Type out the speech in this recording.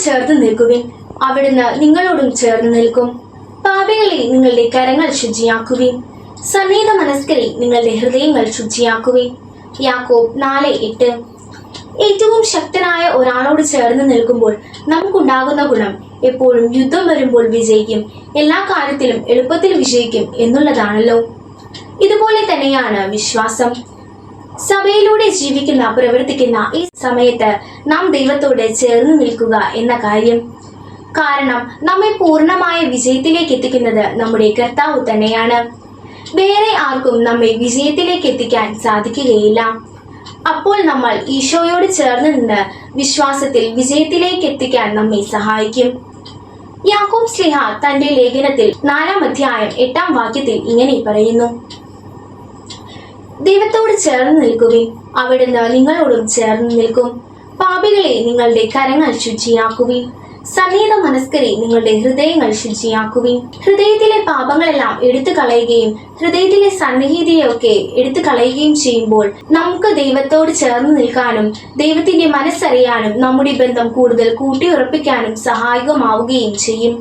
ചേർന്ന് നിൽക്കുവിൻ, അവിടുന്ന് നിങ്ങളോടും ചേർന്ന് നിൽക്കും. പാപികളെ, നിങ്ങളുടെ കരങ്ങൾ ശുചിയാക്കുവിൻ, സന്നീത മനസ്കരെ, നിങ്ങളുടെ ഹൃദയങ്ങൾ ശുചിയാക്കുവിൻ. യാക്കോബ് 4:8. ഏറ്റവും ശക്തനായ ഒരാളോട് ചേർന്ന് നിൽക്കുമ്പോൾ നമുക്കുണ്ടാകുന്ന ഗുണം എപ്പോഴും യുദ്ധം വരുമ്പോൾ വിജയിക്കും, എല്ലാ കാര്യത്തിലും എളുപ്പത്തിൽ വിജയിക്കും എന്നുള്ളതാണല്ലോ. ഇതുപോലെ തന്നെയാണ് വിശ്വാസം. സഭയിലൂടെ ജീവിക്കുന്ന, പ്രവർത്തിക്കുന്ന ഈ സമയത്ത് നാം ദൈവത്തോട് ചേർന്ന് നിൽക്കുക എന്ന കാര്യം. കാരണം നമ്മെ പൂർണ്ണമായ വിജയത്തിലേക്ക് എത്തിക്കുന്നത് നമ്മുടെ കർത്താവ് തന്നെയാണ്. വേറെ ആർക്കും നമ്മെ വിജയത്തിലേക്ക് എത്തിക്കാൻ സാധിക്കുകയില്ല. അപ്പോൾ നമ്മൾ ഈശോയോട് ചേർന്ന് നിന്ന് വിശ്വാസത്തിൽ വിജയത്തിലേക്ക് എത്തിക്കാൻ നമ്മെ സഹായിക്കും. യാക്കോബ് ശ്ലീഹ തന്റെ ലേഖനത്തിൽ 4-ാം അധ്യായം 8-ാം വാക്യത്തിൽ ഇങ്ങനെ പറയുന്നു: ദൈവത്തോട് ചേർന്ന് നിൽക്കുവിൻ, അവിടുന്ന് നിങ്ങളോടും ചേർന്ന് നിൽക്കും. പാപികളെ, നിങ്ങളുടെ കരങ്ങൾ ശുചിയാക്കുവിൻ, സന്നീത മനസ്കരെ, നിങ്ങളുടെ ഹൃദയങ്ങൾ ശുചിയാക്കുവിൻ. ഹൃദയത്തിലെ പാപങ്ങളെല്ലാം എടുത്തു കളയുകയും ഹൃദയത്തിലെ സന്നിഹിതയൊക്കെ എടുത്തു കളയുകയും ചെയ്യുമ്പോൾ നമുക്ക് ദൈവത്തോട് ചേർന്ന് നിൽക്കാനും ദൈവത്തിന്റെ മനസ്സറിയാനും നമ്മുടെ ബന്ധം കൂടുതൽ കൂട്ടിയുറപ്പിക്കാനും സഹായകമാവുകയും ചെയ്യും.